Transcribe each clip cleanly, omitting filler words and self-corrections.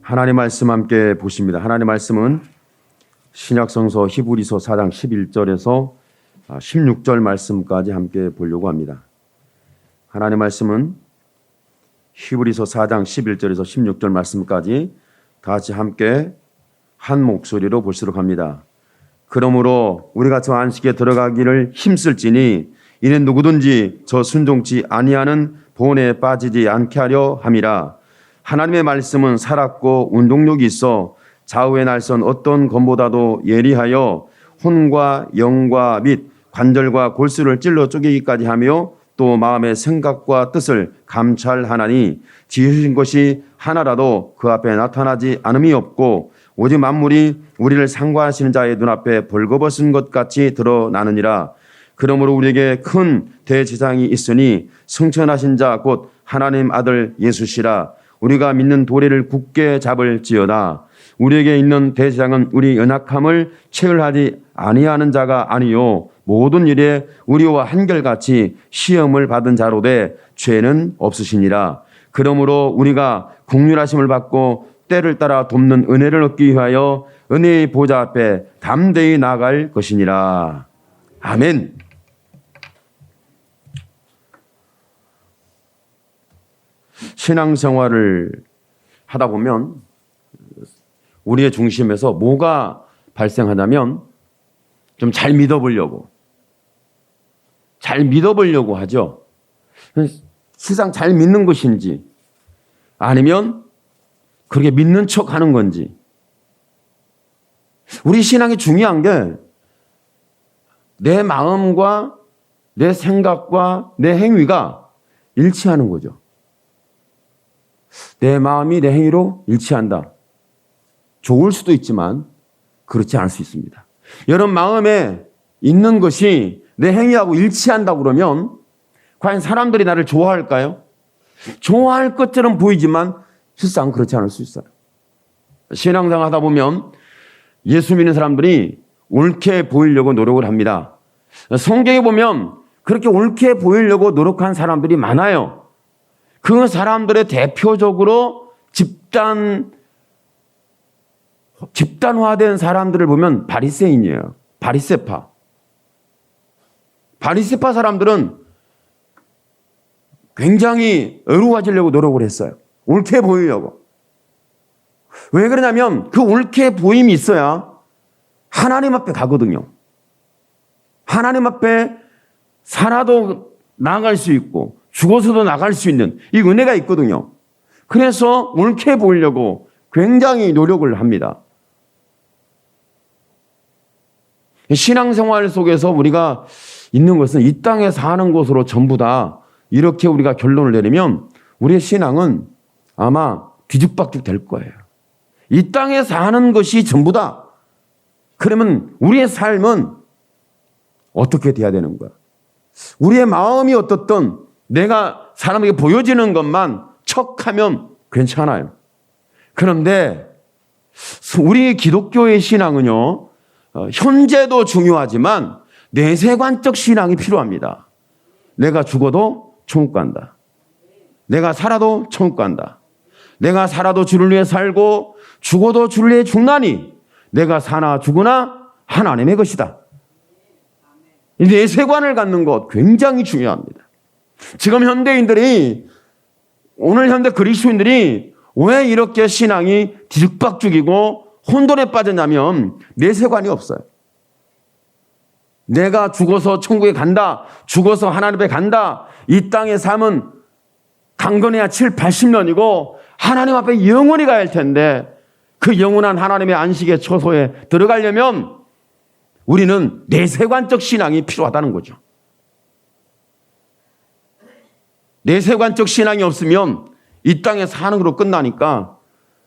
하나님 말씀 함께 보십니다. 하나님 말씀은 신약성서 히브리서 4장 11절에서 16절 말씀까지 함께 보려고 합니다. 하나님 말씀은 히브리서 4장 11절에서 16절 말씀까지 다 같이 함께 한 목소리로 보시도록 합니다. 그러므로 우리가 저 안식에 들어가기를 힘쓸지니 이는 누구든지 저 순종치 아니하는 본에 빠지지 않게 하려 함이라. 하나님의 말씀은 살았고 운동력이 있어 좌우의 날선 어떤 검보다도 예리하여 혼과 영과 및 관절과 골수를 찔러 쪼개기까지 하며 또 마음의 생각과 뜻을 감찰하나니 지으신 것이 하나라도 그 앞에 나타나지 않음이 없고 오직 만물이 우리를 상관하시는 자의 눈앞에 벌거벗은 것 같이 드러나느니라. 그러므로 우리에게 큰 대제사장이 있으니 승천하신 자 곧 하나님 아들 예수시라. 우리가 믿는 도리를 굳게 잡을지어다. 우리에게 있는 대제사장은 우리 연약함을 체휼하지 아니하는 자가 아니요 모든 일에 우리와 한결같이 시험을 받은 자로되 죄는 없으시니라. 그러므로 우리가 긍휼하심을 받고 때를 따라 돕는 은혜를 얻기 위하여 은혜의 보좌 앞에 담대히 나아갈 것이니라. 아멘. 신앙생활을 하다 보면 우리의 중심에서 뭐가 발생하냐면 좀 잘 믿어보려고 하죠. 세상 잘 믿는 것인지 아니면 그렇게 믿는 척 하는 건지. 우리 신앙이 중요한 게 내 마음과 내 생각과 내 행위가 일치하는 거죠. 내 마음이 내 행위로 일치한다. 좋을 수도 있지만 그렇지 않을 수 있습니다. 여러분 마음에 있는 것이 내 행위하고 일치한다고 그러면 과연 사람들이 나를 좋아할까요? 좋아할 것처럼 보이지만 실상 그렇지 않을 수 있어요. 신앙생활 하다 보면 예수 믿는 사람들이 옳게 보이려고 노력을 합니다. 성경에 보면 그렇게 옳게 보이려고 노력한 사람들이 많아요. 그 사람들의 대표적으로 집단화된 사람들을 보면 바리새인이에요. 바리새파 사람들은 굉장히 의로워지려고 노력을 했어요. 옳게 보이려고. 왜 그러냐면 그 옳게 보임이 있어야 하나님 앞에 가거든요. 하나님 앞에 살아도 나아갈 수 있고 죽어서도 나갈 수 있는 이 은혜가 있거든요. 그래서 옳게 보이려고 굉장히 노력을 합니다. 신앙생활 속에서 우리가 있는 것은 이 땅에 사는 것으로 전부 다 이렇게 우리가 결론을 내리면 우리의 신앙은 아마 뒤죽박죽 될 거예요. 이 땅에 사는 것이 전부다. 그러면 우리의 삶은 어떻게 돼야 되는 거야? 우리의 마음이 어떻든 내가 사람에게 보여지는 것만 척하면 괜찮아요. 그런데 우리 기독교의 신앙은요, 현재도 중요하지만 내세관적 신앙이 필요합니다. 내가 죽어도 천국 간다. 내가 살아도 천국 간다. 내가 살아도 주를 위해 살고 죽어도 주를 위해 죽나니 내가 사나 죽으나 하나님의 것이다. 이 내세관을 갖는 것 굉장히 중요합니다. 지금 오늘 현대 그리스도인들이 왜 이렇게 신앙이 뒤죽박죽이고 혼돈에 빠졌냐면 내세관이 없어요. 내가 죽어서 천국에 간다. 죽어서 하나님 앞에 간다. 이 땅의 삶은 강건해야 7, 80년이고 하나님 앞에 영원히 가야 할 텐데 그 영원한 하나님의 안식의 처소에 들어가려면 우리는 내세관적 신앙이 필요하다는 거죠. 내세관적 신앙이 없으면 이 땅에 사는 걸로 끝나니까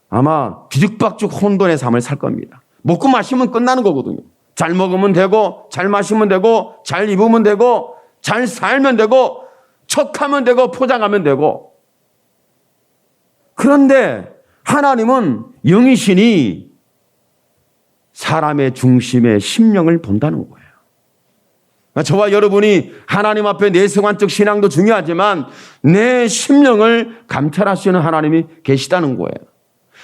아마 뒤죽박죽 혼돈의 삶을 살 겁니다. 먹고 마시면 끝나는 거거든요. 잘 먹으면 되고 잘 마시면 되고 잘 입으면 되고 잘 살면 되고 척하면 되고 포장하면 되고. 그런데 하나님은 영이시니 사람의 중심에 심령을 본다는 거예요. 저와 여러분이 하나님 앞에 내세관적 신앙도 중요하지만 내 심령을 감찰하시는 하나님이 계시다는 거예요.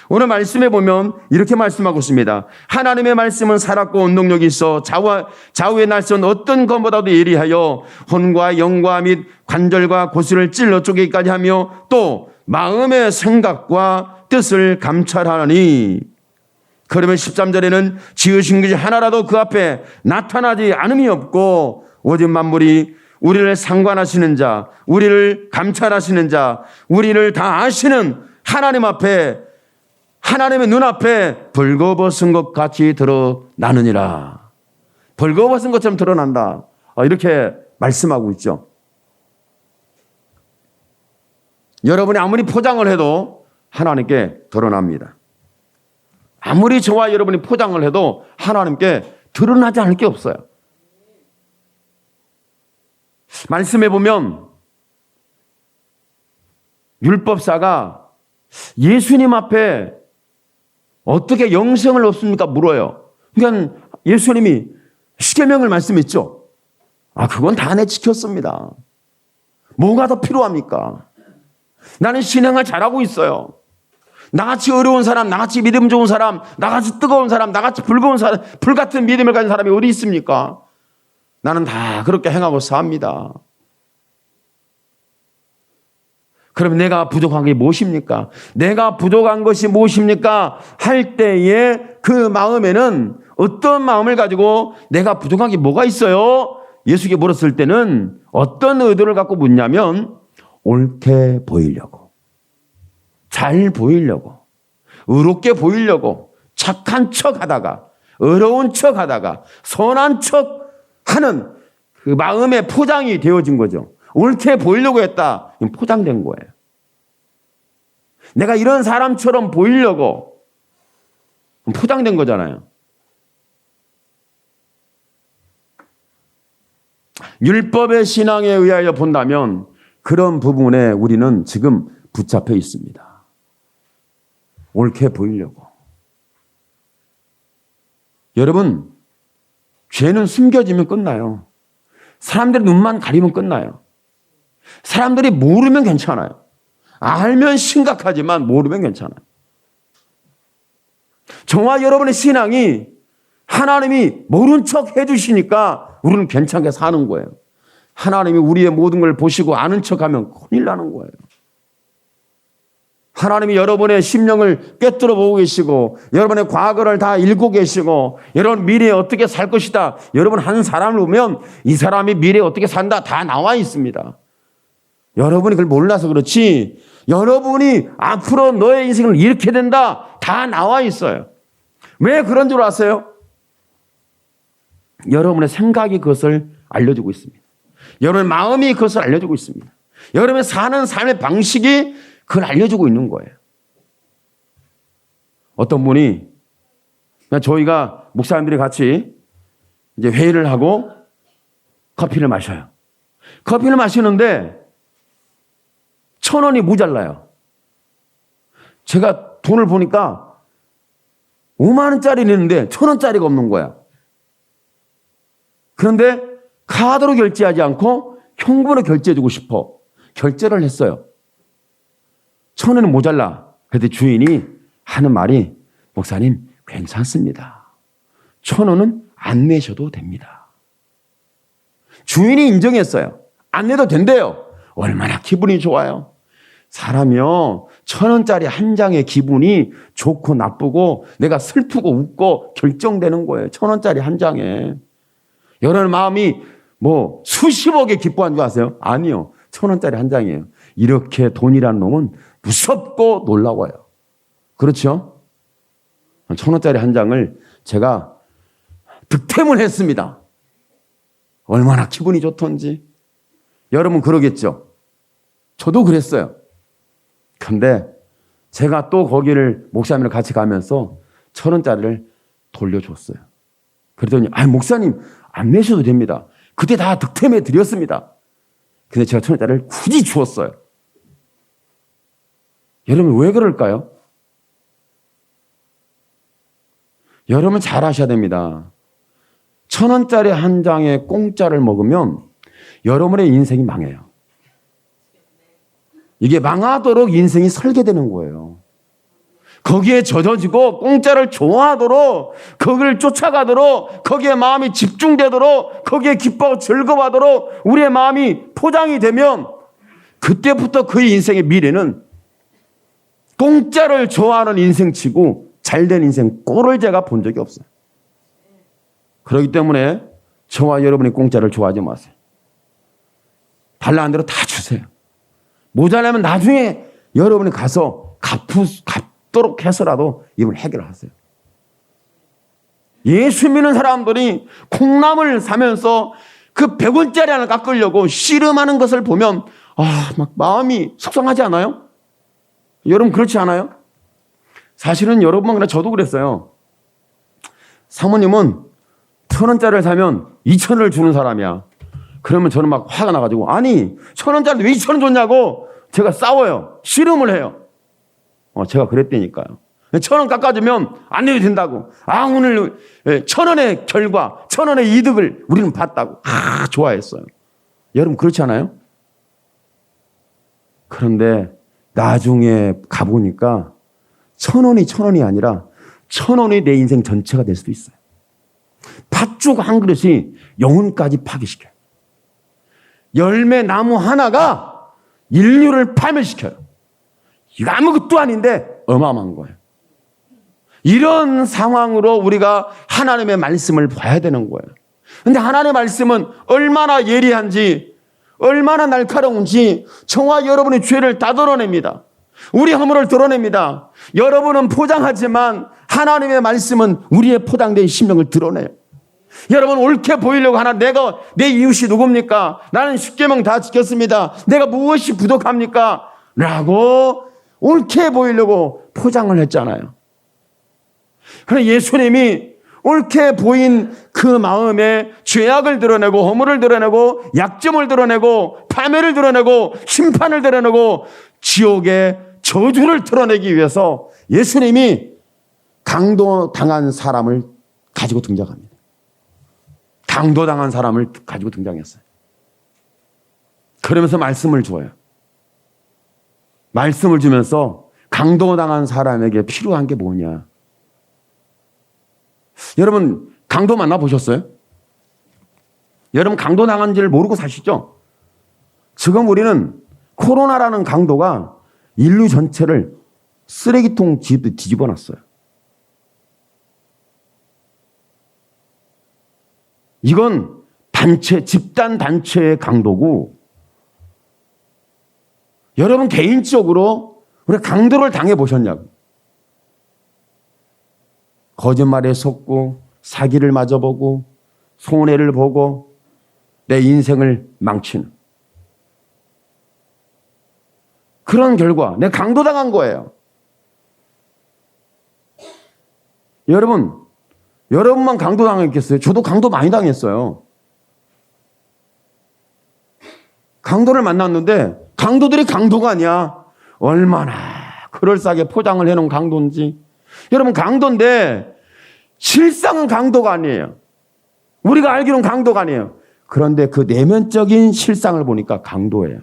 오늘 말씀에 보면 이렇게 말씀하고 있습니다. 하나님의 말씀은 살았고 운동력이 있어 좌우의 날선 어떤 것보다도 예리하여 혼과 영과 및 관절과 고슬을 찔러 쪼개기까지 하며 또 마음의 생각과 뜻을 감찰하니. 그러면 13절에는 지으신 것이 하나라도 그 앞에 나타나지 않음이 없고 오직 만물이 우리를 상관하시는 자, 우리를 감찰하시는 자, 우리를 다 아시는 하나님 앞에, 하나님의 눈앞에 벌거벗은 것 같이 드러나느니라. 벌거벗은 것처럼 드러난다. 이렇게 말씀하고 있죠. 여러분이 아무리 포장을 해도 하나님께 드러납니다. 아무리 저와 여러분이 포장을 해도 하나님께 드러나지 않을 게 없어요. 말씀해 보면 율법사가 예수님 앞에 어떻게 영생을 얻습니까? 물어요. 그러니까 예수님이 십계명을 말씀했죠. 그건 다 내 지켰습니다. 뭐가 더 필요합니까? 나는 신앙을 잘하고 있어요. 나같이 어려운 사람, 나같이 믿음 좋은 사람, 나같이 뜨거운 사람, 나같이 불거운 사람, 불같은 믿음을 가진 사람이 어디 있습니까? 나는 다 그렇게 행하고 삽니다. 그럼 내가 부족한 게 무엇입니까? 내가 부족한 것이 무엇입니까? 할 때에 그 마음에는 어떤 마음을 가지고 내가 부족한 게 뭐가 있어요? 예수께 물었을 때는 어떤 의도를 갖고 묻냐면 옳게 보이려고, 잘 보이려고, 의롭게 보이려고 착한 척하다가, 어려운 척하다가, 선한 척하는 그 마음의 포장이 되어진 거죠. 옳게 보이려고 했다. 포장된 거예요. 내가 이런 사람처럼 보이려고 포장된 거잖아요. 율법의 신앙에 의하여 본다면 그런 부분에 우리는 지금 붙잡혀 있습니다. 옳게 보이려고. 여러분, 죄는 숨겨지면 끝나요. 사람들의 눈만 가리면 끝나요. 사람들이 모르면 괜찮아요. 알면 심각하지만 모르면 괜찮아요. 저와 여러분의 신앙이 하나님이 모른 척 해주시니까 우리는 괜찮게 사는 거예요. 하나님이 우리의 모든 걸 보시고 아는 척하면 큰일 나는 거예요. 하나님이 여러분의 심령을 꿰뚫어 보고 계시고 여러분의 과거를 다 읽고 계시고 여러분 미래에 어떻게 살 것이다. 여러분 한 사람을 보면 이 사람이 미래에 어떻게 산다 다 나와 있습니다. 여러분이 그걸 몰라서 그렇지 여러분이 앞으로 너의 인생을 이렇게 된다 다 나와 있어요. 왜 그런 줄 아세요? 여러분의 생각이 그것을 알려주고 있습니다. 여러분의 마음이 그것을 알려주고 있습니다. 여러분의 사는 삶의 방식이 그걸 알려주고 있는 거예요. 어떤 분이 저희가 목사님들이 같이 이제 회의를 하고 커피를 마셔요. 커피를 마시는데 1,000원이 모자라요. 제가 돈을 보니까 5만 원짜리는 있는데 1,000원짜리가 없는 거야. 그런데 카드로 결제하지 않고 현금으로 결제해주고 싶어. 결제를 했어요. 1,000원은 모자라. 그런데 주인이 하는 말이 목사님 괜찮습니다. 1,000원은 안 내셔도 됩니다. 주인이 인정했어요. 안 내도 된대요. 얼마나 기분이 좋아요. 사람이요 1,000원짜리 한 장의 기분이 좋고 나쁘고 내가 슬프고 웃고 결정되는 거예요. 1,000원짜리 한 장에. 여러분 마음이 뭐 수십억에 기뻐한 줄 아세요? 아니요. 1,000원짜리 한 장이에요. 이렇게 돈이라는 놈은 무섭고 놀라워요. 그렇죠? 1,000원짜리 한 장을 제가 득템을 했습니다. 얼마나 기분이 좋던지. 여러분 그러겠죠? 저도 그랬어요. 근데 제가 또 거기를 목사님이랑 같이 가면서 1,000원짜리를 돌려줬어요. 그랬더니 목사님 안 내셔도 됩니다. 그때 다 득템해 드렸습니다. 근데 제가 1,000원짜리를 굳이 주었어요. 여러분 왜 그럴까요? 여러분 잘 아셔야 됩니다. 1,000원짜리 한 장에 공짜를 먹으면 여러분의 인생이 망해요. 이게 망하도록 인생이 설계되는 거예요. 거기에 젖어지고 공짜를 좋아하도록, 거기를 쫓아가도록, 거기에 마음이 집중되도록, 거기에 기뻐하고 즐거워하도록 우리의 마음이 포장이 되면 그때부터 그의 인생의 미래는 공짜를 좋아하는 인생치고 잘된 인생 꼴을 제가 본 적이 없어요. 그렇기 때문에 저와 여러분이 공짜를 좋아하지 마세요. 달라는 대로 다 주세요. 모자라면 나중에 여러분이 가서 갚도록 해서라도 이걸 해결하세요. 예수 믿는 사람들이 콩나물 사면서 그 100원짜리 하나 깎으려고 씨름하는 것을 보면 막 마음이 속상하지 않아요? 여러분 그렇지 않아요? 사실은 여러분만 그냥 저도 그랬어요. 사모님은 1,000원짜리를 사면 2,000원을 주는 사람이야. 그러면 저는 막 화가 나가지고 아니 1,000원짜리 왜 2,000원 줬냐고 제가 싸워요. 씨름을 해요. 제가 그랬다니까요. 1,000원 깎아주면 안 내도 된다고. 오늘 1,000원의 결과 1,000원의 이득을 우리는 봤다고 좋아했어요. 여러분 그렇지 않아요? 그런데 나중에 가보니까 1,000원이 1,000원이 아니라 1,000원이 내 인생 전체가 될 수도 있어요. 팥죽 한 그릇이 영혼까지 파괴시켜요. 열매 나무 하나가 인류를 파멸시켜요. 이거 아무것도 아닌데 어마어마한 거예요. 이런 상황으로 우리가 하나님의 말씀을 봐야 되는 거예요. 그런데 하나님의 말씀은 얼마나 예리한지, 얼마나 날카로운지 저와 여러분의 죄를 다 드러냅니다. 우리 허물을 드러냅니다. 여러분은 포장하지만 하나님의 말씀은 우리의 포장된 심령을 드러내요. 여러분 옳게 보이려고 하나 내가 내 이웃이 누굽니까? 나는 십계명 다 지켰습니다. 내가 무엇이 부족합니까? 라고 옳게 보이려고 포장을 했잖아요. 그런데 예수님이 옳게 보인 그 마음에 죄악을 드러내고 허물을 드러내고 약점을 드러내고 파멸을 드러내고 심판을 드러내고 지옥의 저주를 드러내기 위해서 예수님이 강도당한 사람을 가지고 등장합니다. 강도당한 사람을 가지고 등장했어요. 그러면서 말씀을 줘요. 말씀을 주면서 강도당한 사람에게 필요한 게 뭐냐. 여러분 강도 만나보셨어요? 여러분 강도당한지를 모르고 사시죠? 지금 우리는 코로나라는 강도가 인류 전체를 쓰레기통 뒤집어 놨어요. 이건 집단 단체의 강도고, 여러분 개인적으로 우리 강도를 당해보셨냐고. 거짓말에 속고, 사기를 맞아보고, 손해를 보고, 내 인생을 망치는. 그런 결과, 내가 강도당한 거예요. 여러분만 강도 당했겠어요? 저도 강도 많이 당했어요. 강도를 만났는데 강도들이 강도가 아니야. 얼마나 그럴싸하게 포장을 해놓은 강도인지. 여러분 강도인데 실상은 강도가 아니에요. 우리가 알기로는 강도가 아니에요. 그런데 그 내면적인 실상을 보니까 강도예요.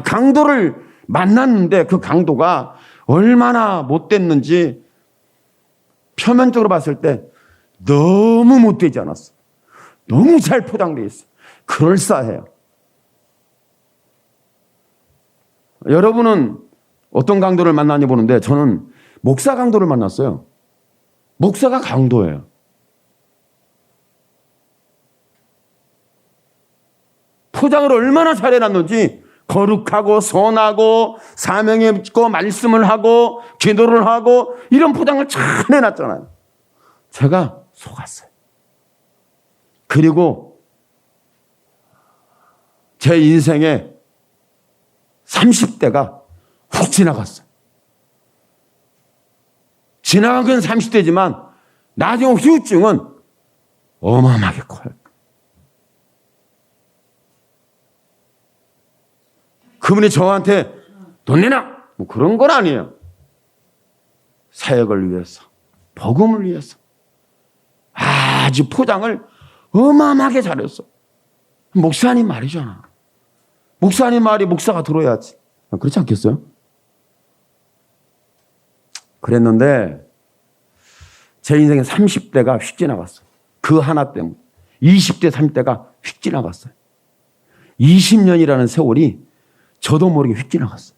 강도를 만났는데 그 강도가 얼마나 못됐는지 표면적으로 봤을 때 너무 못되지 않았어. 너무 잘 포장되어 있어. 그럴싸해요. 여러분은 어떤 강도를 만나니 보는데 저는 목사 강도를 만났어요. 목사가 강도예요. 포장을 얼마나 잘해놨는지 거룩하고 선하고 사명에 있고 말씀을 하고 기도를 하고 이런 포장을 잘 해놨잖아요. 제가 속았어요. 그리고 제 인생의 30대가 훅 지나갔어요. 지나간 건 30대지만 나중에 후유증은 어마어마하게 커요. 그분이 저한테 돈 내놔! 뭐 그런 건 아니에요. 사역을 위해서, 복음을 위해서 아주 포장을 어마어마하게 잘했어. 목사님 말이잖아. 목사님 말이 목사가 들어야지. 그렇지 않겠어요? 그랬는데 제 인생의 30대가 휙 지나갔어요. 그 하나 때문에. 20대, 30대가 휙 지나갔어요. 20년이라는 세월이 저도 모르게 휙 지나갔어요.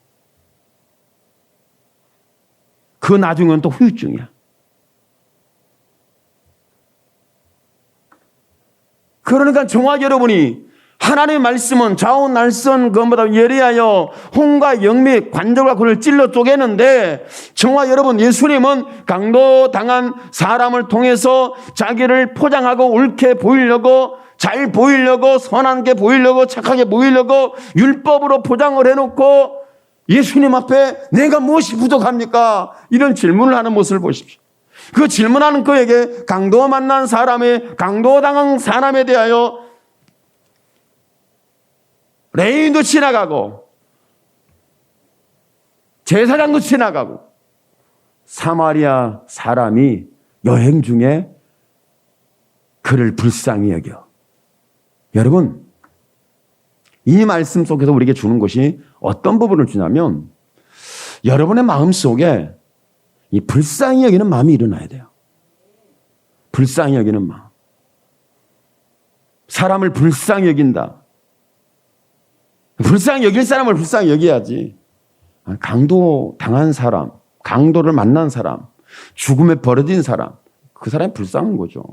그 나중엔 또 후유증이야. 그러니까 정말 여러분이 하나님의 말씀은 좌우 날선 것보다 예리하여 혼과 영미 관절과 근을 찔러 쪼개는데 정말 여러분 예수님은 강도당한 사람을 통해서 자기를 포장하고 옳게 보이려고 잘 보이려고 선하게 보이려고 착하게 보이려고 율법으로 포장을 해놓고 예수님 앞에 내가 무엇이 부족합니까? 이런 질문을 하는 모습을 보십시오. 그 질문하는 그에게 강도 만난 사람의 강도당한 사람에 대하여 레위인도 지나가고 제사장도 지나가고 사마리아 사람이 여행 중에 그를 불쌍히 여겨. 여러분, 이 말씀 속에서 우리에게 주는 것이 어떤 부분을 주냐면 여러분의 마음 속에 이 불쌍히 여기는 마음이 일어나야 돼요. 불쌍히 여기는 마음. 사람을 불쌍히 여긴다. 불쌍히 여길 사람을 불쌍히 여겨야지. 강도 당한 사람, 강도를 만난 사람, 죽음에 버려진 사람, 그 사람이 불쌍한 거죠.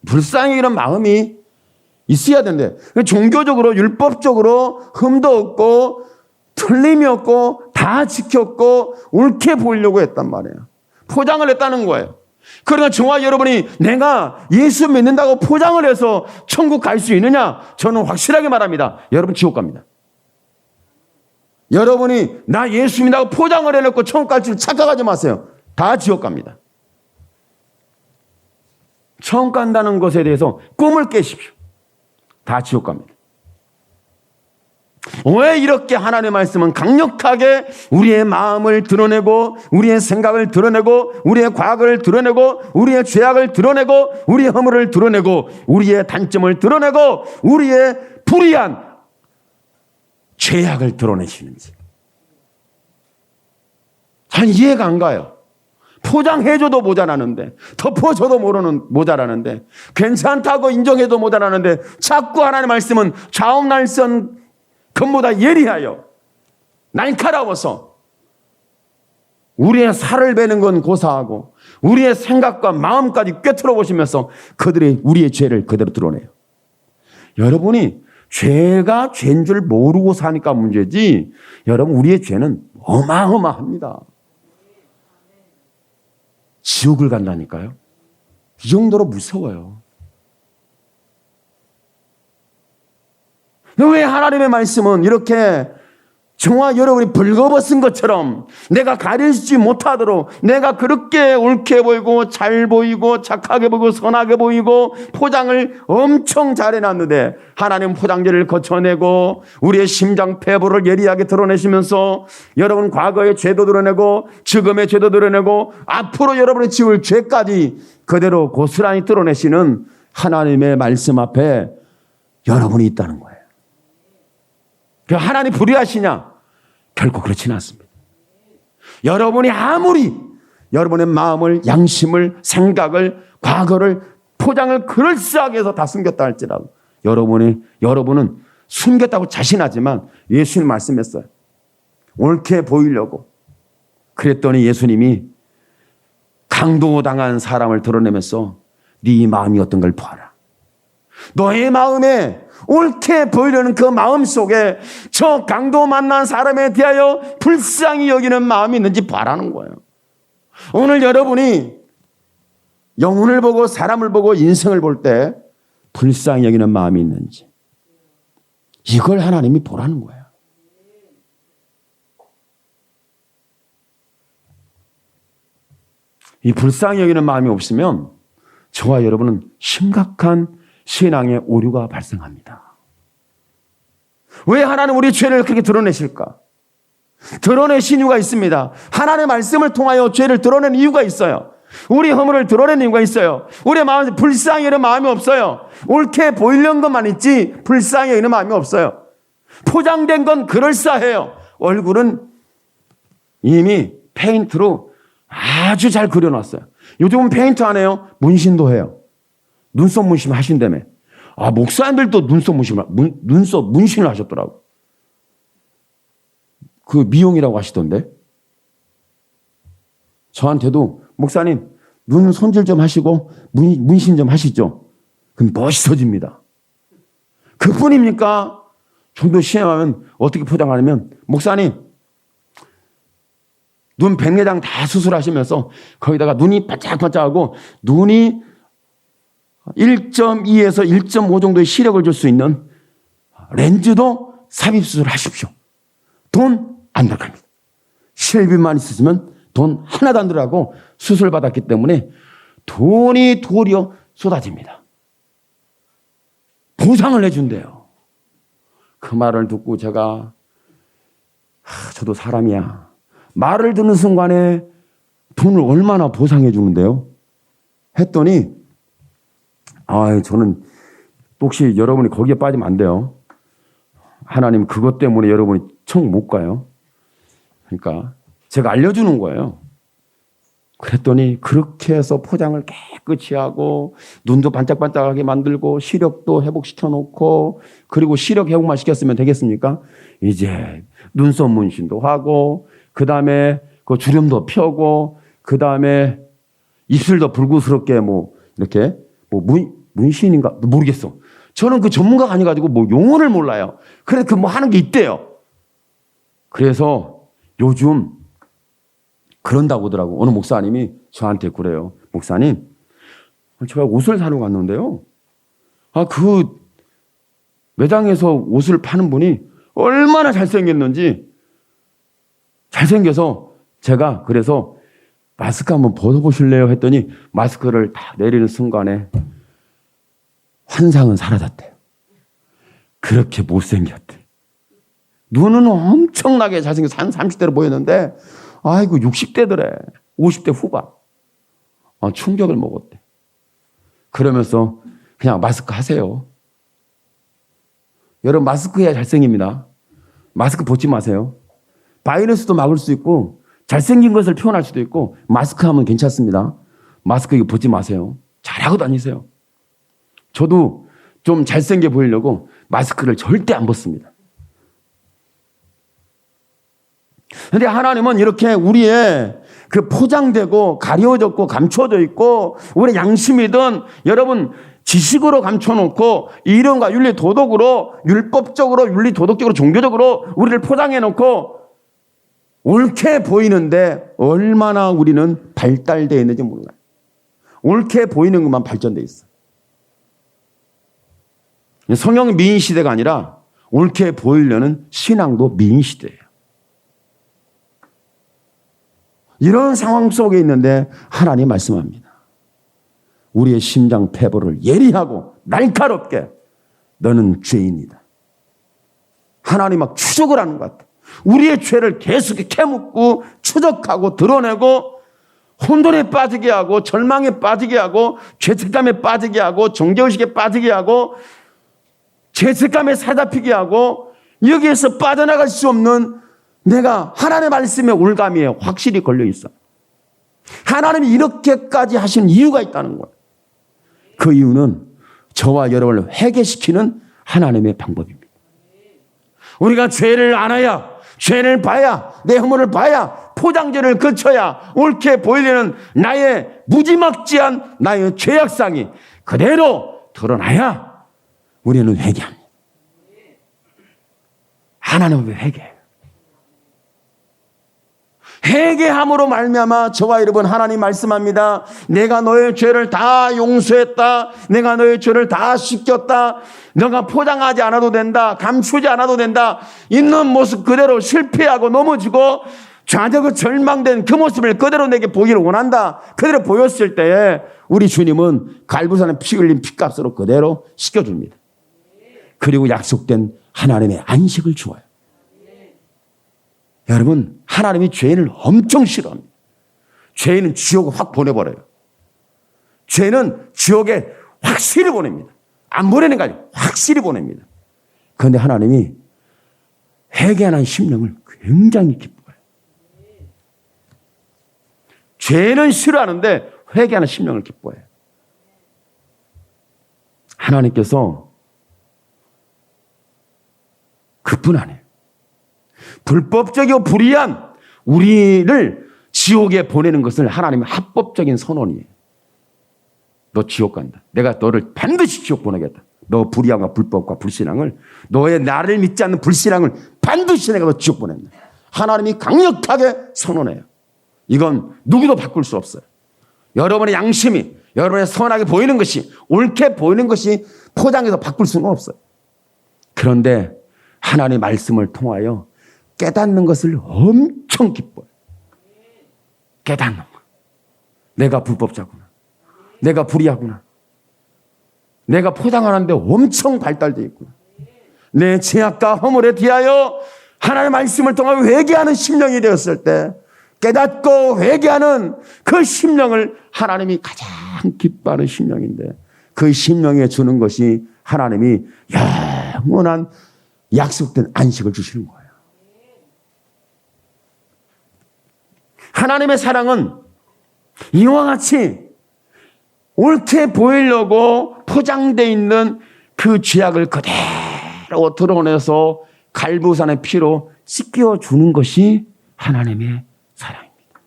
불쌍히 여기는 마음이 있어야 되는데 종교적으로 율법적으로 흠도 없고 틀림이 없고 다 지켰고 옳게 보이려고 했단 말이에요. 포장을 했다는 거예요. 그러나 저와 여러분이 내가 예수 믿는다고 포장을 해서 천국 갈 수 있느냐? 저는 확실하게 말합니다. 여러분 지옥 갑니다. 여러분이 나 예수 믿는다고 포장을 해놓고 천국 갈 줄 착각하지 마세요. 다 지옥 갑니다. 천국 간다는 것에 대해서 꿈을 깨십시오. 다 지옥 갑니다. 왜 이렇게 하나님의 말씀은 강력하게 우리의 마음을 드러내고 우리의 생각을 드러내고 우리의 과거를 드러내고 우리의 죄악을 드러내고 우리의 허물을 드러내고 우리의 단점을 드러내고 우리의 불의한 죄악을 드러내시는지 전 이해가 안 가요. 포장해줘도 모자라는데 덮어줘도 모자라는데 괜찮다고 인정해도 모자라는데 자꾸 하나님의 말씀은 좌우날선 것보다 예리하여 날카로워서 우리의 살을 베는 건 고사하고 우리의 생각과 마음까지 꿰뚫어 보시면서 그들의 우리의 죄를 그대로 드러내요. 여러분이 죄가 죄인 줄 모르고 사니까 문제지 여러분 우리의 죄는 어마어마합니다. 지옥을 간다니까요. 이 정도로 무서워요. 왜 하나님의 말씀은 이렇게 저와 여러분이 벌거벗은 것처럼 내가 가리지 못하도록 내가 그렇게 옳게 보이고 잘 보이고 착하게 보이고 선하게 보이고 포장을 엄청 잘 해놨는데 하나님 포장지를 거쳐내고 우리의 심장 폐부를 예리하게 드러내시면서 여러분 과거의 죄도 드러내고 지금의 죄도 드러내고 앞으로 여러분이 지을 죄까지 그대로 고스란히 드러내시는 하나님의 말씀 앞에 여러분이 있다는 거예요. 하나님 불의하시냐? 결코 그렇지는 않습니다. 여러분이 아무리 여러분의 마음을, 양심을, 생각을, 과거를, 포장을 그럴싸하게 해서 다 숨겼다 할지라도 여러분은 숨겼다고 자신하지만 예수님 말씀했어요. 옳게 보이려고. 그랬더니 예수님이 강도당한 사람을 드러내면서 네 마음이 어떤 걸 봐라. 너의 마음에 옳게 보이려는 그 마음 속에 저 강도 만난 사람에 대하여 불쌍히 여기는 마음이 있는지 봐라는 거예요. 오늘 여러분이 영혼을 보고 사람을 보고 인생을 볼 때 불쌍히 여기는 마음이 있는지 이걸 하나님이 보라는 거예요. 이 불쌍히 여기는 마음이 없으면 저와 여러분은 심각한 신앙의 오류가 발생합니다. 왜 하나님 우리의 죄를 그렇게 드러내실까? 드러내신 이유가 있습니다. 하나님의 말씀을 통하여 죄를 드러낸 이유가 있어요. 우리 허물을 드러낸 이유가 있어요. 우리의 마음에 불쌍히 여기는 마음이 없어요. 옳게 보이려는 것만 있지 불쌍히 여기는 마음이 없어요. 포장된 건 그럴싸해요. 얼굴은 이미 페인트로 아주 잘 그려놨어요. 요즘은 페인트 안 해요. 문신도 해요. 눈썹 문신 하신다며. 목사님들도 눈썹 문신을 하셨더라고. 그 미용이라고 하시던데. 저한테도 목사님 눈 손질 좀 하시고 문신 좀 하시죠. 그럼 멋있어집니다. 그뿐입니까? 좀 더 심하면 어떻게 포장하냐면 목사님 눈 백내장 다 수술하시면서 거기다가 눈이 반짝반짝하고 눈이 1.2에서 1.5 정도의 시력을 줄 수 있는 렌즈도 삽입 수술하십시오. 돈 안 들어갑니다. 실비만 있으시면 돈 하나도 안 들어가고 수술 받았기 때문에 돈이 도리어 쏟아집니다. 보상을 해준대요. 그 말을 듣고 제가 저도 사람이야. 말을 듣는 순간에 돈을 얼마나 보상해 주는데요? 했더니 저는 혹시 여러분이 거기에 빠지면 안 돼요. 하나님 그것 때문에 여러분이 천국 못 가요. 그러니까 제가 알려주는 거예요. 그랬더니 그렇게 해서 포장을 깨끗이 하고 눈도 반짝반짝하게 만들고 시력도 회복시켜 놓고 그리고 시력 회복만 시켰으면 되겠습니까? 이제 눈썹 문신도 하고 그 다음에 그 주름도 펴고 그 다음에 입술도 불구스럽게 이렇게 문신인가 모르겠어. 저는 그 전문가가 아니가지고 용어를 몰라요. 그래서 하는 게 있대요. 그래서 요즘 그런다고 하더라고. 어느 목사님이 저한테 그래요. 목사님, 제가 옷을 사러 갔는데요. 그 매장에서 옷을 파는 분이 얼마나 잘생겼는지 잘생겨서 제가 그래서 마스크 한번 벗어보실래요? 했더니 마스크를 딱 내리는 순간에 환상은 사라졌대요. 그렇게 못생겼대. 눈은 엄청나게 잘생겨서 한 30대로 보였는데 아이고 60대더래. 50대 후반. 충격을 먹었대. 그러면서 그냥 마스크 하세요. 여러분 마스크 해야 잘생깁니다. 마스크 벗지 마세요. 바이러스도 막을 수 있고 잘생긴 것을 표현할 수도 있고 마스크 하면 괜찮습니다. 마스크 이거 벗지 마세요. 잘하고 다니세요. 저도 좀 잘생겨 보이려고 마스크를 절대 안 벗습니다. 그런데 하나님은 이렇게 우리의 그 포장되고 가려졌고 감춰져 있고 우리 양심이든 여러분 지식으로 감춰놓고 이론과 윤리 도덕으로 율법적으로 윤리 도덕적으로 종교적으로 우리를 포장해놓고 옳게 보이는데 얼마나 우리는 발달되어 있는지 몰라요. 옳게 보이는 것만 발전되어 있어요. 성경이 미인 시대가 아니라 옳게 보이려는 신앙도 미인 시대예요. 이런 상황 속에 있는데 하나님 말씀합니다. 우리의 심장 폐보를 예리하고 날카롭게 너는 죄인이다. 하나님 막 추적을 하는 것 같아요. 우리의 죄를 계속 캐묻고 추적하고 드러내고 혼돈에 빠지게 하고 절망에 빠지게 하고 죄책감에 빠지게 하고 정죄의식에 빠지게 하고 죄책감에 사로잡히게 하고 여기에서 빠져나갈 수 없는 내가 하나님의 말씀에 올가미에 확실히 걸려 있어. 하나님이 이렇게까지 하신 이유가 있다는 거예요. 그 이유는 저와 여러분을 회개시키는 하나님의 방법입니다. 우리가 죄를 알아야, 죄를 봐야, 내 허물을 봐야, 포장지를 거쳐야 옳게 보이려는 나의 무지막지한 나의 죄악상이 그대로 드러나야 우리는 회개합니다. 하나님의 회개. 회개함으로 말미암아 저와 여러분 하나님 말씀합니다. 내가 너의 죄를 다 용서했다. 내가 너의 죄를 다 씻겼다. 너가 포장하지 않아도 된다. 감추지 않아도 된다. 있는 모습 그대로 실패하고 넘어지고 좌절과 절망된 그 모습을 그대로 내게 보기를 원한다. 그대로 보였을 때에 우리 주님은 갈보산에 피 흘린 피값으로 그대로 씻겨줍니다. 그리고 약속된 하나님의 안식을 주어요. 여러분, 하나님이 죄인을 엄청 싫어합니다. 죄인은 지옥에 확 보내버려요. 죄는 지옥에 확실히 보냅니다. 안 보내는 거 아니에요. 확실히 보냅니다. 그런데 하나님이 회개하는 심령을 굉장히 기뻐해요. 죄는 싫어하는데 회개하는 심령을 기뻐해요. 하나님께서 그뿐 아니에요. 불법적이고 불의한 우리를 지옥에 보내는 것을 하나님의 합법적인 선언이에요. 너 지옥 간다. 내가 너를 반드시 지옥 보내겠다. 너 불의함과 불법과 불신앙을, 너의 나를 믿지 않는 불신앙을 반드시 내가 너 지옥 보낸다. 하나님이 강력하게 선언해요. 이건 누구도 바꿀 수 없어요. 여러분의 양심이, 여러분의 선하게 보이는 것이, 옳게 보이는 것이 포장해서 바꿀 수는 없어요. 그런데 하나님의 말씀을 통하여 깨닫는 것을 엄청 기뻐요. 깨닫는 거. 내가 불법자구나. 내가 불의하구나. 내가 포장하는데 엄청 발달되어 있구나. 내 죄악과 허물에 대하여 하나님의 말씀을 통하여 회개하는 심령이 되었을 때, 깨닫고 회개하는 그 심령을 하나님이 가장 기뻐하는 심령인데, 그 심령에 주는 것이 하나님이 영원한 약속된 안식을 주시는 거예요. 하나님의 사랑은 이와 같이 옳게 보이려고 포장되어 있는 그 죄악을 그대로 드러내서 갈보산의 피로 씻겨주는 것이 하나님의 사랑입니다.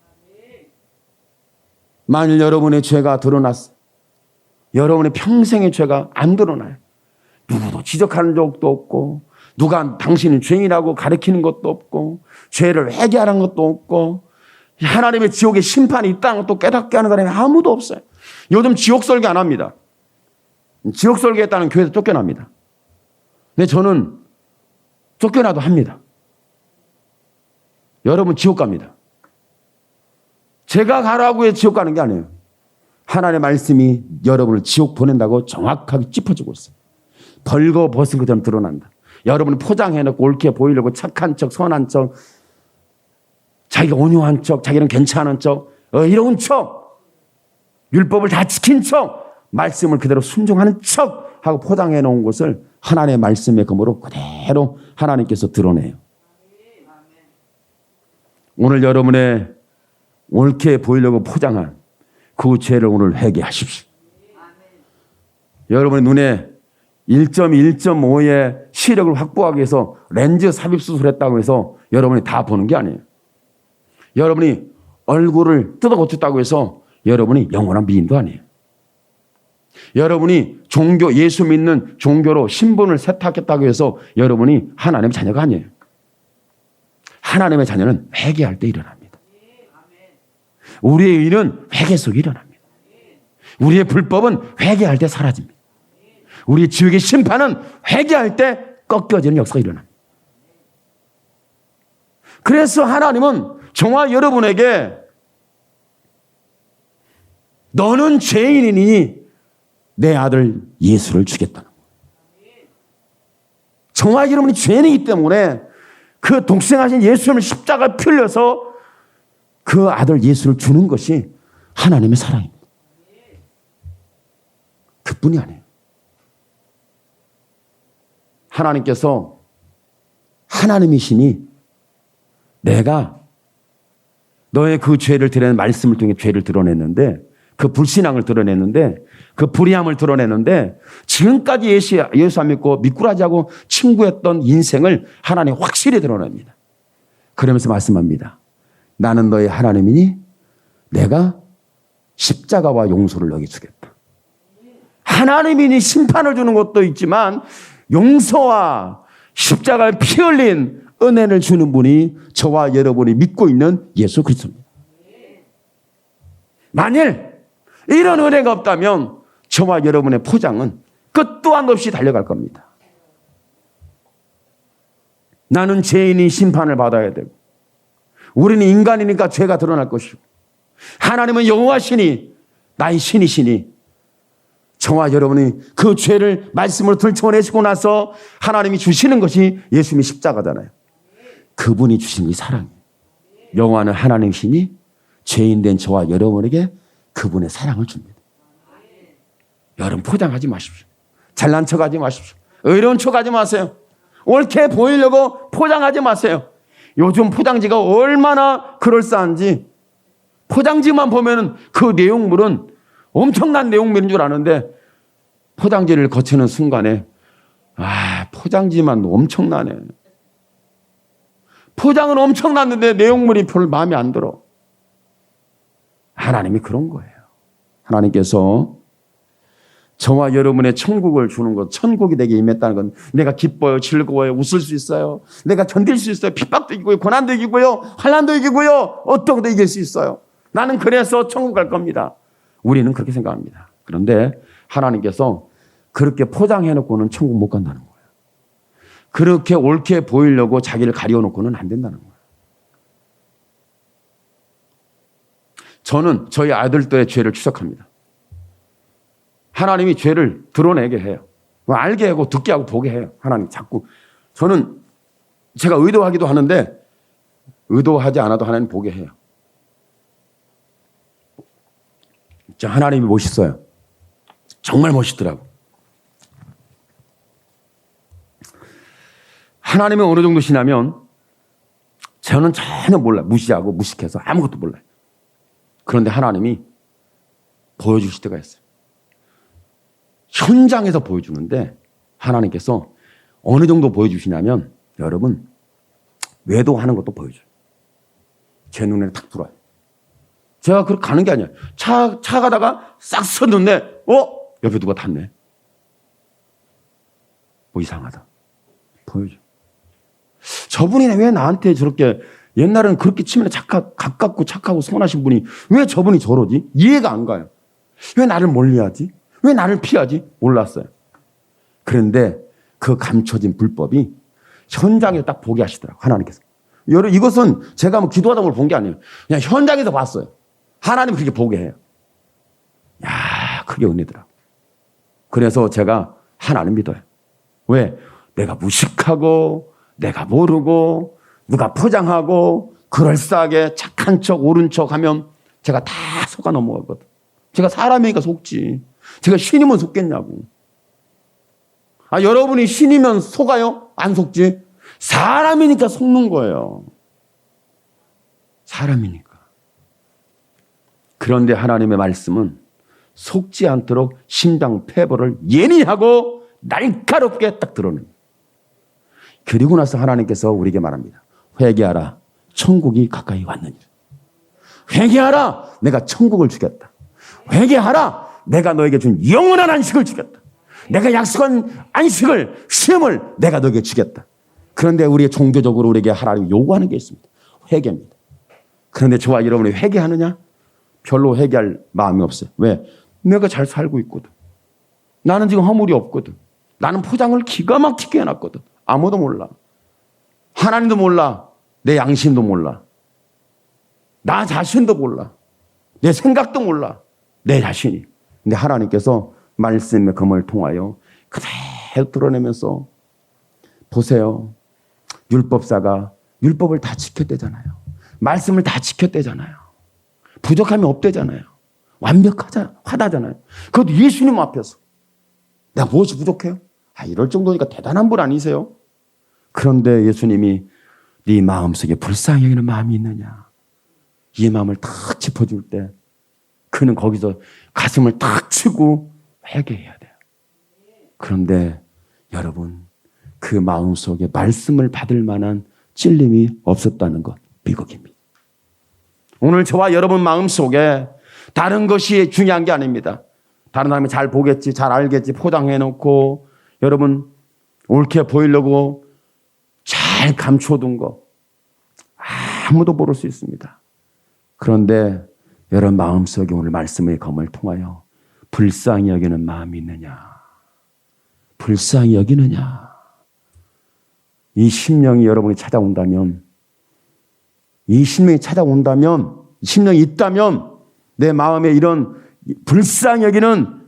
만일 여러분의 죄가 드러났어, 여러분의 평생의 죄가 안 드러나요. 누구도 지적하는 적도 없고, 누가 당신은 죄인이라고 가르치는 것도 없고, 죄를 회개하는 것도 없고, 하나님의 지옥의 심판이 있다는 것도 깨닫게 하는 사람이 아무도 없어요. 요즘 지옥 설교 안 합니다. 지옥 설교했다는 교회에서 쫓겨납니다. 근데 저는 쫓겨나도 합니다. 여러분 지옥 갑니다. 제가 가라고 해서 지옥 가는 게 아니에요. 하나님의 말씀이 여러분을 지옥 보낸다고 정확하게 짚어주고 있어요. 벌거벗은 것처럼 드러난다. 여러분이 포장해놓고 옳게 보이려고 착한 척, 선한 척, 자기가 온유한 척, 자기는 괜찮은 척, 이런 척, 율법을 다 지킨 척, 말씀을 그대로 순종하는 척 하고 포장해 놓은 것을 하나님의 말씀의 검으로 그대로 하나님께서 드러내요. 오늘 여러분의 옳게 보이려고 포장한 그 죄를 오늘 회개하십시오. 여러분의 눈에 1.5의 시력을 확보하기 위해서 렌즈 삽입 수술했다고 해서 여러분이 다 보는 게 아니에요. 여러분이 얼굴을 뜯어 고쳤다고 해서 여러분이 영원한 미인도 아니에요. 여러분이 종교, 예수 믿는 종교로 신분을 세탁했다고 해서 여러분이 하나님의 자녀가 아니에요. 하나님의 자녀는 회개할 때 일어납니다. 우리의 일은 회개 속에 일어납니다. 우리의 불법은 회개할 때 사라집니다. 우리의 지옥의 심판은 회개할 때 꺾여지는 역사가 일어납니다. 그래서 하나님은 저와 여러분에게 너는 죄인이니 내 아들 예수를 주겠다는 거예요. 저와 여러분이 죄인이기 때문에 그 독생하신 예수님을 십자가에 풀려서 그 아들 예수를 주는 것이 하나님의 사랑입니다. 그뿐이 아니에요. 하나님께서 하나님이시니 내가 너의 그 죄를 드러낸 말씀을 통해 죄를 드러냈는데, 그 불신앙을 드러냈는데, 그 불의함을 드러냈는데, 지금까지 예수 안 믿고 미꾸라지하고 친구했던 인생을 하나님 확실히 드러냅니다. 그러면서 말씀합니다. 나는 너의 하나님이니 내가 십자가와 용서를 너에게 주겠다. 하나님이니 심판을 주는 것도 있지만 용서와 십자가에 피 흘린 은혜를 주는 분이 저와 여러분이 믿고 있는 예수 그리스도입니다. 만일 이런 은혜가 없다면 저와 여러분의 포장은 끝도 한 없이 달려갈 겁니다. 나는 죄인이 심판을 받아야 되고, 우리는 인간이니까 죄가 드러날 것이고, 하나님은 여호와시니 나의 신이시니, 저와 여러분이 그 죄를 말씀으로 들춰내시고 나서 하나님이 주시는 것이 예수님의 십자가잖아요. 그분이 주신 이 사랑이에요. 여호와는 하나님이시니 죄인된 저와 여러분에게 그분의 사랑을 줍니다. 여러분 포장하지 마십시오. 잘난 척하지 마십시오. 의로운 척하지 마세요. 옳게 보이려고 포장하지 마세요. 요즘 포장지가 얼마나 그럴싸한지 포장지만 보면은 그 내용물은 엄청난 내용물인 줄 아는데 포장지를 거치는 순간에 포장지만 엄청나네. 포장은 엄청났는데 내용물이 별로 마음에 안 들어. 하나님이 그런 거예요. 하나님께서 저와 여러분의 천국을 주는 것, 천국이 내게 임했다는 건 내가 기뻐요, 즐거워요, 웃을 수 있어요. 내가 견딜 수 있어요. 핍박도 이기고요, 고난도 이기고요, 환난도 이기고요, 어떤 것도 이길 수 있어요. 나는 그래서 천국 갈 겁니다. 우리는 그렇게 생각합니다. 그런데 하나님께서 그렇게 포장해놓고는 천국 못 간다는 거예요. 그렇게 옳게 보이려고 자기를 가려놓고는 안 된다는 거예요. 저는 저희 아들들의 죄를 추적합니다. 하나님이 죄를 드러내게 해요. 알게 하고 듣게 하고 보게 해요. 하나님 자꾸. 저는 제가 의도하기도 하는데 의도하지 않아도 하나님 보게 해요. 진짜 하나님이 멋있어요. 정말 멋있더라고. 하나님은 어느 정도시냐면 저는 전혀 몰라요. 무시하고 무식해서 아무것도 몰라요. 그런데 하나님이 보여주실 때가 있어요. 현장에서 보여주는데 하나님께서 어느 정도 보여주시냐면 여러분 외도하는 것도 보여줘요. 제 눈에 탁 들어와요. 제가 그렇게 가는 게 아니에요. 차 가다가 싹 섰는데 옆에 누가 탔네. 뭐 이상하다. 보여줘. 저분이 왜 나한테 저렇게 옛날에는 그렇게 치면 가깝고 착하고 선하신 분이 왜 저분이 저러지? 이해가 안 가요. 왜 나를 멀리하지? 왜 나를 피하지? 몰랐어요. 그런데 그 감춰진 불법이 현장에서 딱 보게 하시더라고요. 하나님께서. 여러분 이것은 제가 뭐 기도하다 볼 본 게 아니에요. 그냥 현장에서 봤어요. 하나님 그렇게 보게 해요. 야, 그게 은혜더라고요. 그래서 제가 하나님 믿어요. 왜? 내가 무식하고 내가 모르고 누가 포장하고 그럴싸하게 착한 척 옳은 척 하면 제가 다 속아 넘어가거든. 제가 사람이니까 속지. 제가 신이면 속겠냐고. 여러분이 신이면 속아요? 안 속지? 사람이니까 속는 거예요. 사람이니까. 그런데 하나님의 말씀은 속지 않도록 심장 폐벌을 예리하고 날카롭게 딱 드러냅니다. 그리고 나서 하나님께서 우리에게 말합니다. 회개하라. 천국이 가까이 왔느니라. 회개하라. 내가 천국을 주겠다. 회개하라. 내가 너에게 준 영원한 안식을 주겠다. 내가 약속한 안식을, 쉼을 내가 너에게 주겠다. 그런데 우리의 종교적으로 우리에게 하나님 요구하는 게 있습니다. 회개입니다. 그런데 저와 여러분이 회개하느냐? 별로 회개할 마음이 없어요. 왜? 내가 잘 살고 있거든. 나는 지금 허물이 없거든. 나는 포장을 기가 막히게 해놨거든. 아무도 몰라. 하나님도 몰라. 내 양심도 몰라. 나 자신도 몰라. 내 생각도 몰라. 내 자신이. 근데 하나님께서 말씀의 검을 통하여 그대로 드러내면서 보세요. 율법사가 율법을 다 지켰대잖아요. 말씀을 다 지켰대잖아요. 부족함이 없대잖아요. 완벽하다잖아요. 그것도 예수님 앞에서. 내가 무엇이 부족해요? 이럴 정도니까 대단한 분 아니세요? 그런데 예수님이 네 마음속에 불쌍히 여기는 마음이 있느냐? 이 마음을 탁 짚어줄 때 그는 거기서 가슴을 탁 치고 회개해야 돼요. 그런데 여러분 그 마음속에 말씀을 받을 만한 찔림이 없었다는 것 비극입니다. 오늘 저와 여러분 마음속에 다른 것이 중요한 게 아닙니다. 다른 사람이 잘 보겠지, 잘 알겠지 포장해놓고 여러분 옳게 보이려고 잘 감춰둔 거 아무도 모를 수 있습니다. 그런데 여러분 마음속에 오늘 말씀의 검을 통하여 불쌍히 여기는 마음이 있느냐? 불쌍히 여기느냐? 이 심령이 여러분이 찾아온다면 이 심령이 있다면 내 마음에 이런 불쌍히 여기는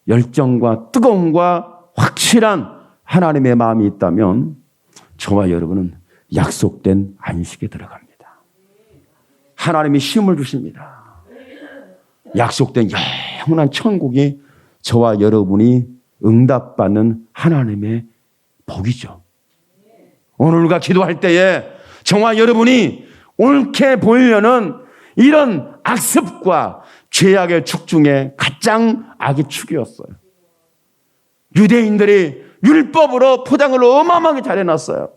열정과 뜨거움과 확실한 하나님의 마음이 있다면 저와 여러분은 약속된 안식에 들어갑니다. 하나님이 쉼을 주십니다. 약속된 영원한 천국이 저와 여러분이 응답받는 하나님의 복이죠. 오늘 우리가 기도할 때에 저와 여러분이 옳게 보이려는 이런 악습과 죄악의 축 중에 가장 악의 축이었어요. 유대인들이 율법으로 포장을 어마어마하게 잘해놨어요.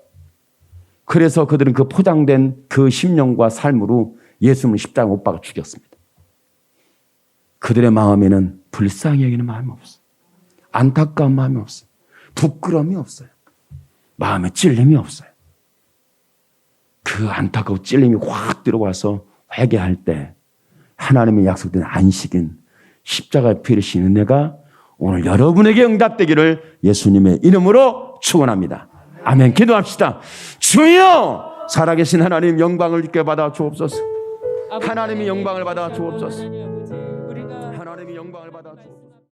그래서 그들은 그 포장된 그 심령과 삶으로 예수님을 십자가에 못 박아 죽였습니다. 그들의 마음에는 불쌍히 여기는 마음이 없어요. 안타까운 마음이 없어요. 부끄러움이 없어요. 마음에 찔림이 없어요. 그 안타까운 찔림이 확 들어와서 회개할 때 하나님의 약속된 안식인 십자가의 피를 씌는 은혜가 오늘 여러분에게 응답되기를 예수님의 이름으로 축원합니다. 아멘. 기도합시다. 주여, 살아계신 하나님 영광을 있게 받아 주옵소서. 하나님의 영광을 받아 주옵소서. 하나님의 영광을 받아 주옵소서.